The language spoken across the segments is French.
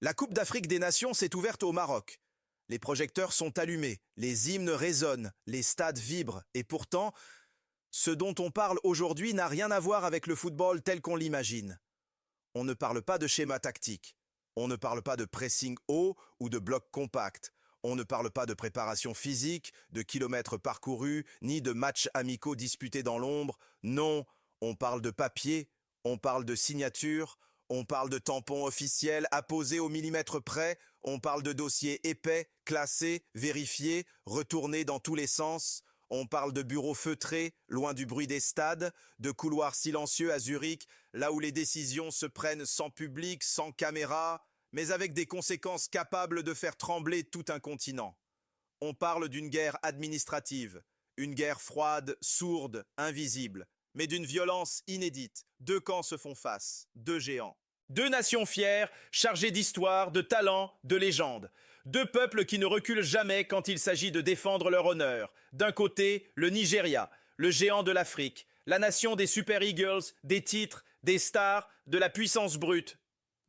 La Coupe d'Afrique des Nations s'est ouverte au Maroc. Les projecteurs sont allumés, les hymnes résonnent, les stades vibrent, et pourtant, ce dont on parle aujourd'hui n'a rien à voir avec le football tel qu'on l'imagine. On ne parle pas de schéma tactique, on ne parle pas de pressing haut ou de bloc compact, on ne parle pas de préparation physique, de kilomètres parcourus, ni de matchs amicaux disputés dans l'ombre. Non, on parle de papier, on parle de signature, on parle de tampons officiels apposés au millimètre près, on parle de dossiers épais, classés, vérifiés, retournés dans tous les sens. On parle de bureaux feutrés, loin du bruit des stades, de couloirs silencieux à Zurich, là où les décisions se prennent sans public, sans caméra, mais avec des conséquences capables de faire trembler tout un continent. On parle d'une guerre administrative, une guerre froide, sourde, invisible, mais d'une violence inédite. Deux camps se font face, deux géants. Deux nations fières, chargées d'histoire, de talent, de légende. Deux peuples qui ne reculent jamais quand il s'agit de défendre leur honneur. D'un côté, le Nigeria, le géant de l'Afrique, la nation des Super Eagles, des titres, des stars, de la puissance brute.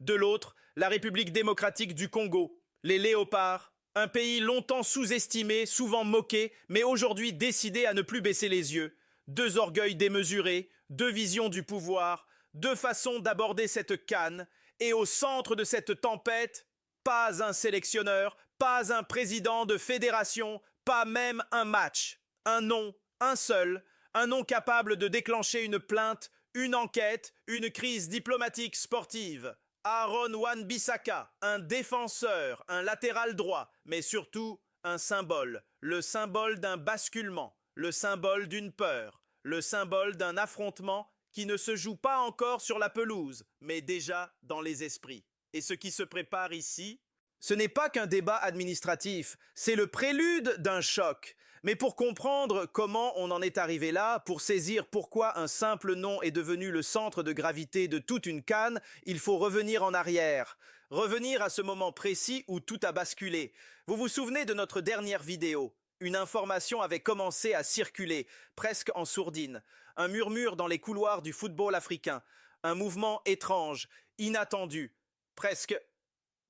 De l'autre, la République démocratique du Congo, les léopards, un pays longtemps sous-estimé, souvent moqué, mais aujourd'hui décidé à ne plus baisser les yeux. Deux orgueils démesurés, deux visions du pouvoir, deux façons d'aborder cette CAN, et au centre de cette tempête, pas un sélectionneur, pas un président de fédération, pas même un match. Un nom, un seul, un nom capable de déclencher une plainte, une enquête, une crise diplomatique sportive. Aaron Wan-Bissaka, un défenseur, un latéral droit, mais surtout un symbole, le symbole d'un basculement, le symbole d'une peur, le symbole d'un affrontement qui ne se joue pas encore sur la pelouse, mais déjà dans les esprits. Et ce qui se prépare ici, ce n'est pas qu'un débat administratif, c'est le prélude d'un choc. Mais pour comprendre comment on en est arrivé là, pour saisir pourquoi un simple nom est devenu le centre de gravité de toute une CAN, il faut revenir en arrière. Revenir à ce moment précis où tout a basculé. Vous vous souvenez de notre dernière vidéo? Une information avait commencé à circuler, presque en sourdine. Un murmure dans les couloirs du football africain. Un mouvement étrange, inattendu, presque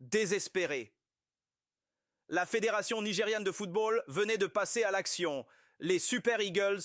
désespéré. La Fédération nigériane de football venait de passer à l'action. Les Super Eagles,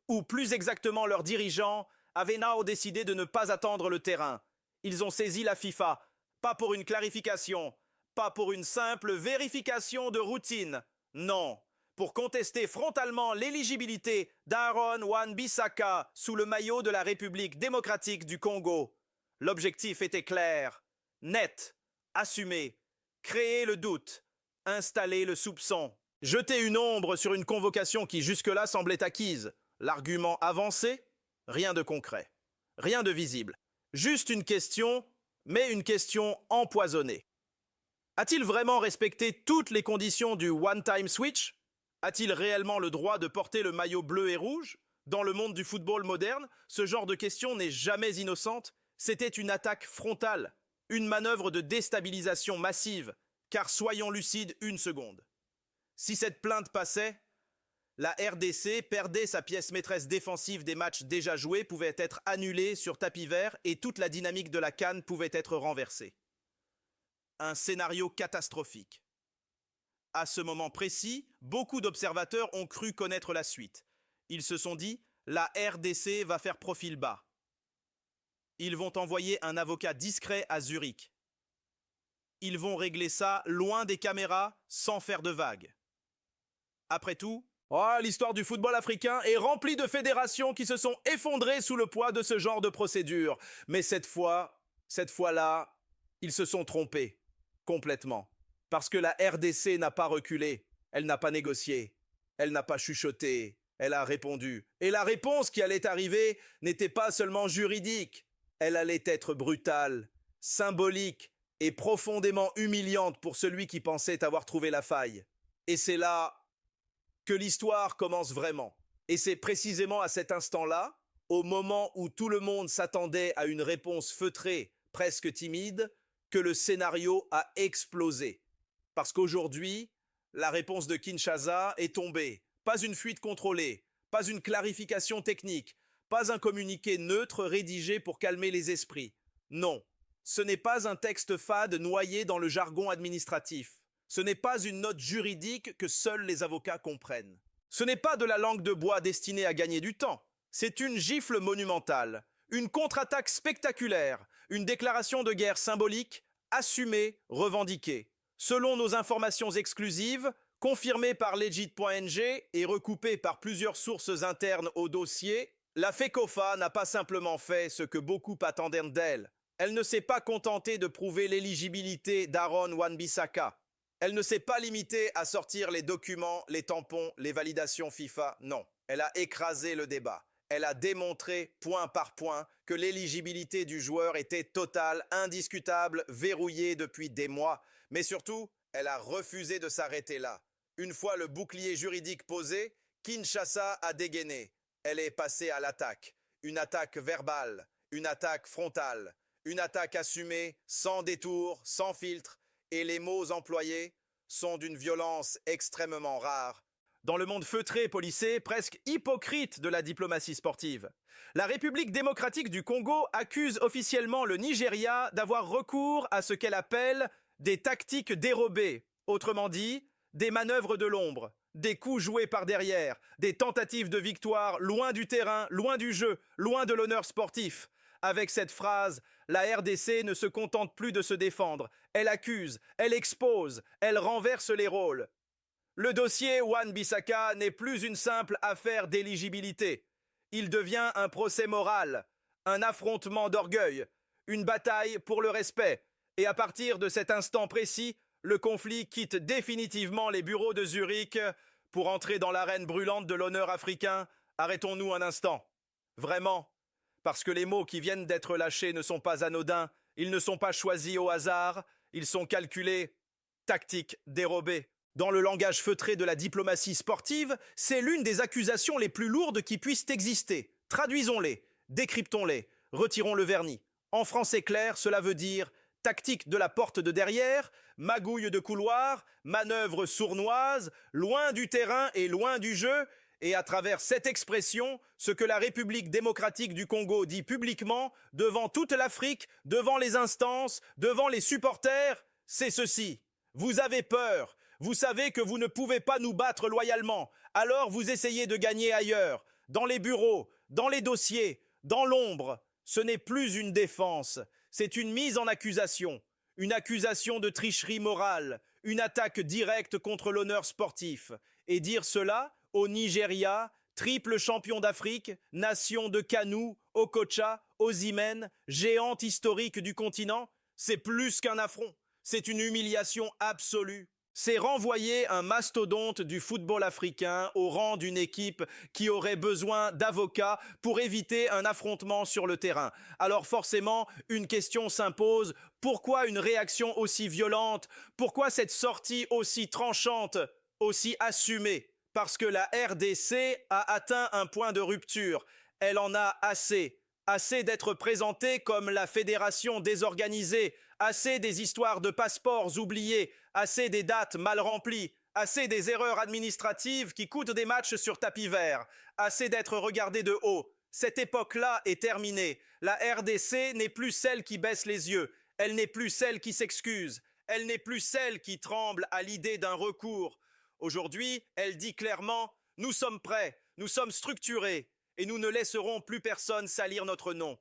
ou plus exactement leurs dirigeants, avaient now décidé de ne pas attendre le terrain. Ils ont saisi la FIFA, pas pour une clarification, pas pour une simple vérification de routine. Non, pour contester frontalement l'éligibilité d'Aaron Wan-Bissaka sous le maillot de la République démocratique du Congo. L'objectif était clair, net, assumé, créer le doute, installer le soupçon, jeter une ombre sur une convocation qui jusque-là semblait acquise. L'argument avancé, rien de concret, rien de visible. Juste une question, mais une question empoisonnée. A-t-il vraiment respecté toutes les conditions du one-time switch? A-t-il réellement le droit de porter le maillot bleu et rouge? Dans le monde du football moderne, ce genre de question n'est jamais innocente. C'était une attaque frontale, une manœuvre de déstabilisation massive. Car soyons lucides une seconde. Si cette plainte passait, la RDC perdait sa pièce maîtresse défensive des matchs déjà joués, pouvait être annulée sur tapis vert et toute la dynamique de la CAN pouvait être renversée. Un scénario catastrophique. À ce moment précis, beaucoup d'observateurs ont cru connaître la suite. Ils se sont dit, la RDC va faire profil bas. Ils vont envoyer un avocat discret à Zurich. Ils vont régler ça loin des caméras, sans faire de vagues. Après tout, l'histoire du football africain est remplie de fédérations qui se sont effondrées sous le poids de ce genre de procédure. Mais cette fois-là, ils se sont trompés, complètement. Parce que la RDC n'a pas reculé, elle n'a pas négocié, elle n'a pas chuchoté, elle a répondu. Et la réponse qui allait arriver n'était pas seulement juridique, elle allait être brutale, symbolique, et profondément humiliante pour celui qui pensait avoir trouvé la faille. Et c'est là que l'histoire commence vraiment. Et c'est précisément à cet instant-là, au moment où tout le monde s'attendait à une réponse feutrée, presque timide, que le scénario a explosé. Parce qu'aujourd'hui, la réponse de Kinshasa est tombée. Pas une fuite contrôlée, pas une clarification technique, pas un communiqué neutre rédigé pour calmer les esprits. Non. Ce n'est pas un texte fade noyé dans le jargon administratif. Ce n'est pas une note juridique que seuls les avocats comprennent. Ce n'est pas de la langue de bois destinée à gagner du temps. C'est une gifle monumentale, une contre-attaque spectaculaire, une déclaration de guerre symbolique, assumée, revendiquée. Selon nos informations exclusives, confirmées par Legit.ng et recoupées par plusieurs sources internes au dossier, la FECOFA n'a pas simplement fait ce que beaucoup attendaient d'elle. Elle ne s'est pas contentée de prouver l'éligibilité d'Aaron Wan-Bissaka. Elle ne s'est pas limitée à sortir les documents, les tampons, les validations FIFA, non. Elle a écrasé le débat. Elle a démontré, point par point, que l'éligibilité du joueur était totale, indiscutable, verrouillée depuis des mois. Mais surtout, elle a refusé de s'arrêter là. Une fois le bouclier juridique posé, Kinshasa a dégainé. Elle est passée à l'attaque. Une attaque verbale, une attaque frontale, une attaque assumée, sans détour, sans filtre, et les mots employés sont d'une violence extrêmement rare. Dans le monde feutré, policé, presque hypocrite de la diplomatie sportive. La République démocratique du Congo accuse officiellement le Nigeria d'avoir recours à ce qu'elle appelle des tactiques dérobées, autrement dit, des manœuvres de l'ombre, des coups joués par derrière, des tentatives de victoire loin du terrain, loin du jeu, loin de l'honneur sportif. Avec cette phrase, la RDC ne se contente plus de se défendre. Elle accuse, elle expose, elle renverse les rôles. Le dossier Wan-Bissaka n'est plus une simple affaire d'éligibilité. Il devient un procès moral, un affrontement d'orgueil, une bataille pour le respect. Et à partir de cet instant précis, le conflit quitte définitivement les bureaux de Zurich pour entrer dans l'arène brûlante de l'honneur africain. Arrêtons-nous un instant. Vraiment, parce que les mots qui viennent d'être lâchés ne sont pas anodins, ils ne sont pas choisis au hasard, ils sont calculés, tactiques dérobées. Dans le langage feutré de la diplomatie sportive, c'est l'une des accusations les plus lourdes qui puissent exister. Traduisons-les, décryptons-les, retirons le vernis. En français clair, cela veut dire tactique de la porte de derrière, magouille de couloir, manœuvre sournoise, loin du terrain et loin du jeu, et à travers cette expression, ce que la République démocratique du Congo dit publiquement, devant toute l'Afrique, devant les instances, devant les supporters, c'est ceci. Vous avez peur, vous savez que vous ne pouvez pas nous battre loyalement, alors vous essayez de gagner ailleurs, dans les bureaux, dans les dossiers, dans l'ombre. Ce n'est plus une défense, c'est une mise en accusation, une accusation de tricherie morale, une attaque directe contre l'honneur sportif. Et dire cela au Nigeria, triple champion d'Afrique, nation de Kanu, Okocha, Osimhen, géante historique du continent, c'est plus qu'un affront, c'est une humiliation absolue. C'est renvoyer un mastodonte du football africain au rang d'une équipe qui aurait besoin d'avocats pour éviter un affrontement sur le terrain. Alors forcément, une question s'impose, pourquoi une réaction aussi violente? Pourquoi cette sortie aussi tranchante, aussi assumée? Parce que la RDC a atteint un point de rupture. Elle en a assez. Assez d'être présentée comme la fédération désorganisée, assez des histoires de passeports oubliés, assez des dates mal remplies, assez des erreurs administratives qui coûtent des matchs sur tapis vert, assez d'être regardée de haut. Cette époque-là est terminée. La RDC n'est plus celle qui baisse les yeux, elle n'est plus celle qui s'excuse, elle n'est plus celle qui tremble à l'idée d'un recours. Aujourd'hui, elle dit clairement « Nous sommes prêts, nous sommes structurés et nous ne laisserons plus personne salir notre nom ».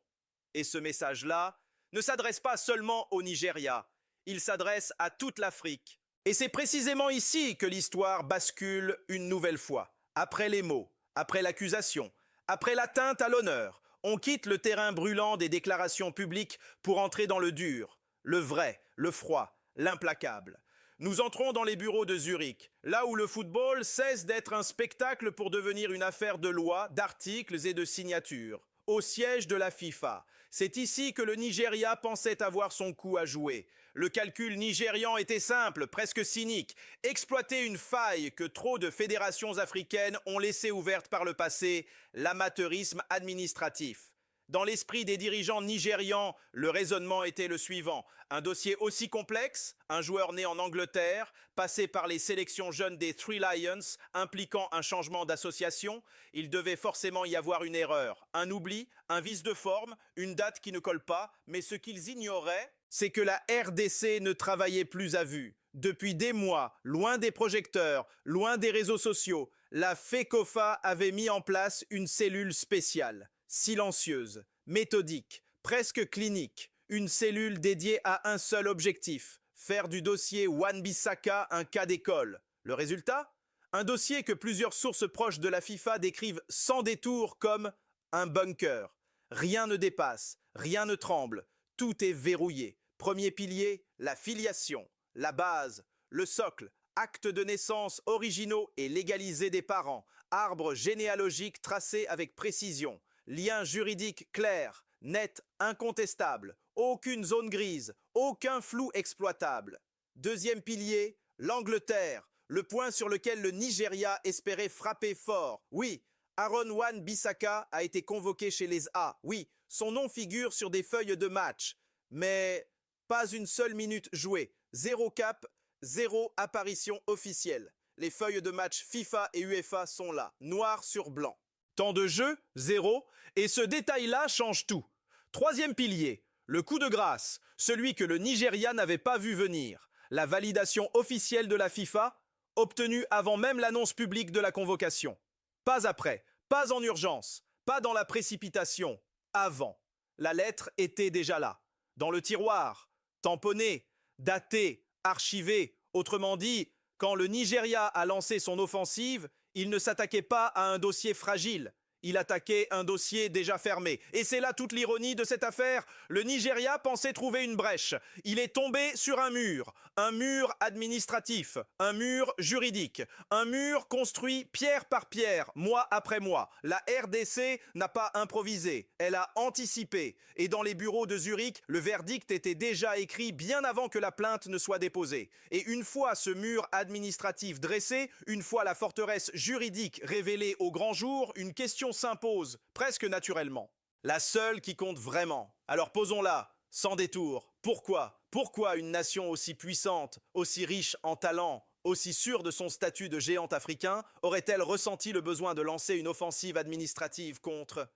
Et ce message-là ne s'adresse pas seulement au Nigeria, il s'adresse à toute l'Afrique. Et c'est précisément ici que l'histoire bascule une nouvelle fois. Après les mots, après l'accusation, après l'atteinte à l'honneur, on quitte le terrain brûlant des déclarations publiques pour entrer dans le dur, le vrai, le froid, l'implacable. Nous entrons dans les bureaux de Zurich, là où le football cesse d'être un spectacle pour devenir une affaire de loi, d'articles et de signatures. Au siège de la FIFA, c'est ici que le Nigeria pensait avoir son coup à jouer. Le calcul nigérian était simple, presque cynique. Exploiter une faille que trop de fédérations africaines ont laissée ouverte par le passé, l'amateurisme administratif. Dans l'esprit des dirigeants nigérians, le raisonnement était le suivant. Un dossier aussi complexe, un joueur né en Angleterre, passé par les sélections jeunes des Three Lions, impliquant un changement d'association, il devait forcément y avoir une erreur, un oubli, un vice de forme, une date qui ne colle pas, mais ce qu'ils ignoraient, c'est que la RDC ne travaillait plus à vue. Depuis des mois, loin des projecteurs, loin des réseaux sociaux, la FECOFA avait mis en place une cellule spéciale, silencieuse, méthodique, presque clinique, une cellule dédiée à un seul objectif, faire du dossier Wan-Bissaka un cas d'école. Le résultat ? Un dossier que plusieurs sources proches de la FIFA décrivent sans détour comme un bunker. Rien ne dépasse, rien ne tremble, tout est verrouillé. Premier pilier, la filiation. La base, le socle, actes de naissance originaux et légalisés des parents, arbre généalogique tracé avec précision, lien juridique clair, net, incontestable, aucune zone grise, aucun flou exploitable. Deuxième pilier, l'Angleterre, le point sur lequel le Nigeria espérait frapper fort. Oui, Aaron Wan-Bissaka a été convoqué chez les A. Oui, son nom figure sur des feuilles de match, mais pas une seule minute jouée. Zéro cap, zéro apparition officielle. Les feuilles de match FIFA et UEFA sont là, noir sur blanc. Temps de jeu, zéro, et ce détail-là change tout. Troisième pilier, le coup de grâce, celui que le Nigeria n'avait pas vu venir. La validation officielle de la FIFA, obtenue avant même l'annonce publique de la convocation. Pas après, pas en urgence, pas dans la précipitation, avant. La lettre était déjà là, dans le tiroir, tamponnée, daté, archivé. Autrement dit, quand le Nigeria a lancé son offensive, il ne s'attaquait pas à un dossier fragile. Il attaquait un dossier déjà fermé. Et c'est là toute l'ironie de cette affaire. Le Nigeria pensait trouver une brèche. Il est tombé sur un mur administratif, un mur juridique, un mur construit pierre par pierre, mois après mois. La RDC n'a pas improvisé, elle a anticipé. Et dans les bureaux de Zurich, le verdict était déjà écrit bien avant que la plainte ne soit déposée. Et une fois ce mur administratif dressé, une fois la forteresse juridique révélée au grand jour, une question s'impose, presque naturellement. La seule qui compte vraiment. Alors posons-la, sans détour. Pourquoi ? Pourquoi une nation aussi puissante, aussi riche en talent, aussi sûre de son statut de géant africain, aurait-elle ressenti le besoin de lancer une offensive administrative contre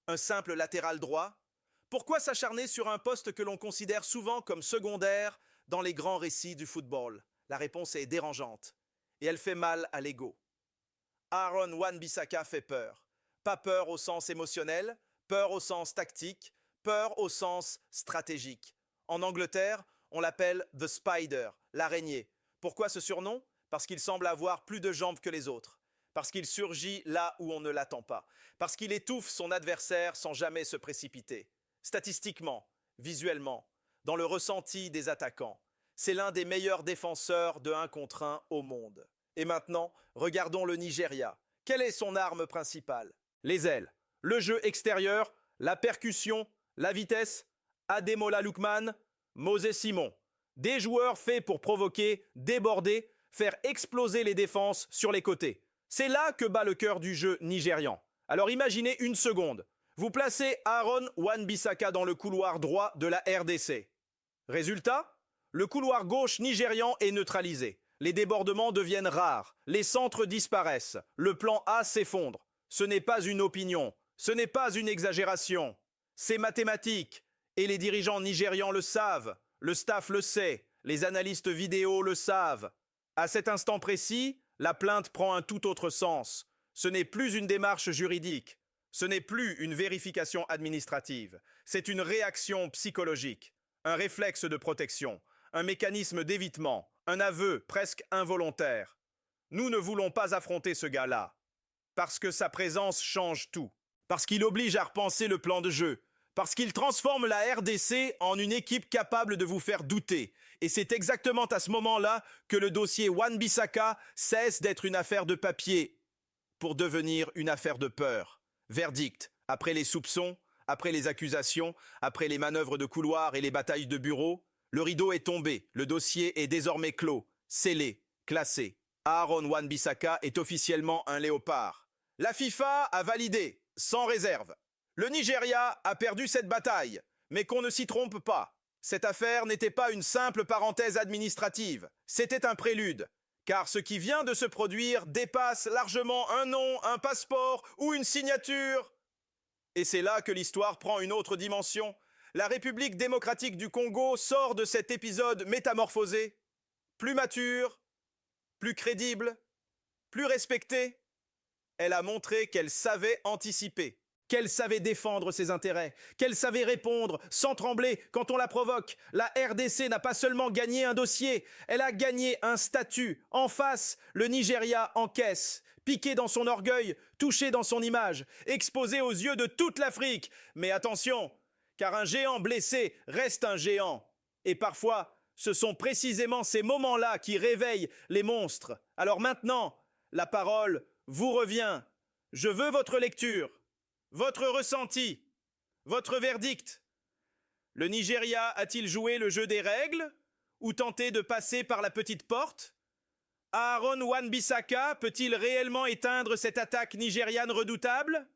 un simple latéral droit ? Pourquoi s'acharner sur un poste que l'on considère souvent comme secondaire dans les grands récits du football ? La réponse est dérangeante, et elle fait mal à l'ego. Aaron Wan-Bissaka fait peur. Pas peur au sens émotionnel, peur au sens tactique, peur au sens stratégique. En Angleterre, on l'appelle The Spider, l'araignée. Pourquoi ce surnom ? Parce qu'il semble avoir plus de jambes que les autres. Parce qu'il surgit là où on ne l'attend pas. Parce qu'il étouffe son adversaire sans jamais se précipiter. Statistiquement, visuellement, dans le ressenti des attaquants, c'est l'un des meilleurs défenseurs de 1 contre 1 au monde. Et maintenant, regardons le Nigeria. Quelle est son arme principale ? Les ailes, le jeu extérieur, la percussion, la vitesse. Ademola Lookman, Moses Simon. Des joueurs faits pour provoquer, déborder, faire exploser les défenses sur les côtés. C'est là que bat le cœur du jeu nigérian. Alors imaginez une seconde. Vous placez Aaron Wan-Bissaka dans le couloir droit de la RDC. Résultat ? Le couloir gauche nigérian est neutralisé. Les débordements deviennent rares. Les centres disparaissent. Le plan A s'effondre. Ce n'est pas une opinion. Ce n'est pas une exagération. C'est mathématique. Et les dirigeants nigérians le savent. Le staff le sait. Les analystes vidéo le savent. À cet instant précis, la plainte prend un tout autre sens. Ce n'est plus une démarche juridique. Ce n'est plus une vérification administrative. C'est une réaction psychologique. Un réflexe de protection. Un mécanisme d'évitement. Un aveu presque involontaire. Nous ne voulons pas affronter ce gars-là. Parce que sa présence change tout. Parce qu'il oblige à repenser le plan de jeu. Parce qu'il transforme la RDC en une équipe capable de vous faire douter. Et c'est exactement à ce moment-là que le dossier Wan-Bissaka cesse d'être une affaire de papier pour devenir une affaire de peur. Verdict, après les soupçons, après les accusations, après les manœuvres de couloir et les batailles de bureau, le rideau est tombé, le dossier est désormais clos, scellé, classé. Aaron Wan-Bissaka est officiellement un léopard. La FIFA a validé, sans réserve. Le Nigeria a perdu cette bataille, mais qu'on ne s'y trompe pas. Cette affaire n'était pas une simple parenthèse administrative, c'était un prélude. Car ce qui vient de se produire dépasse largement un nom, un passeport ou une signature. Et c'est là que l'histoire prend une autre dimension. La République démocratique du Congo sort de cet épisode métamorphosé, plus mature, plus crédible, plus respectée. Elle a montré qu'elle savait anticiper, qu'elle savait défendre ses intérêts, qu'elle savait répondre sans trembler quand on la provoque. La RDC n'a pas seulement gagné un dossier, elle a gagné un statut. En face, le Nigeria encaisse, piqué dans son orgueil, touché dans son image, exposé aux yeux de toute l'Afrique. Mais attention, car un géant blessé reste un géant. Et parfois, ce sont précisément ces moments-là qui réveillent les monstres. Alors maintenant, la parole vous revient. Je veux votre lecture, votre ressenti, votre verdict. Le Nigeria a-t-il joué le jeu des règles ou tenté de passer par la petite porte? Aaron Wan-Bissaka peut-il réellement éteindre cette attaque nigériane redoutable?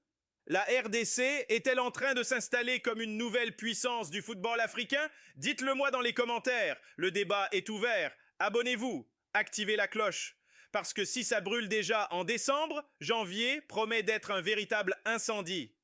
La RDC est-elle en train de s'installer comme une nouvelle puissance du football africain? Dites-le moi dans les commentaires. Le débat est ouvert. Abonnez-vous, activez la cloche. Parce que si ça brûle déjà en décembre, janvier promet d'être un véritable incendie.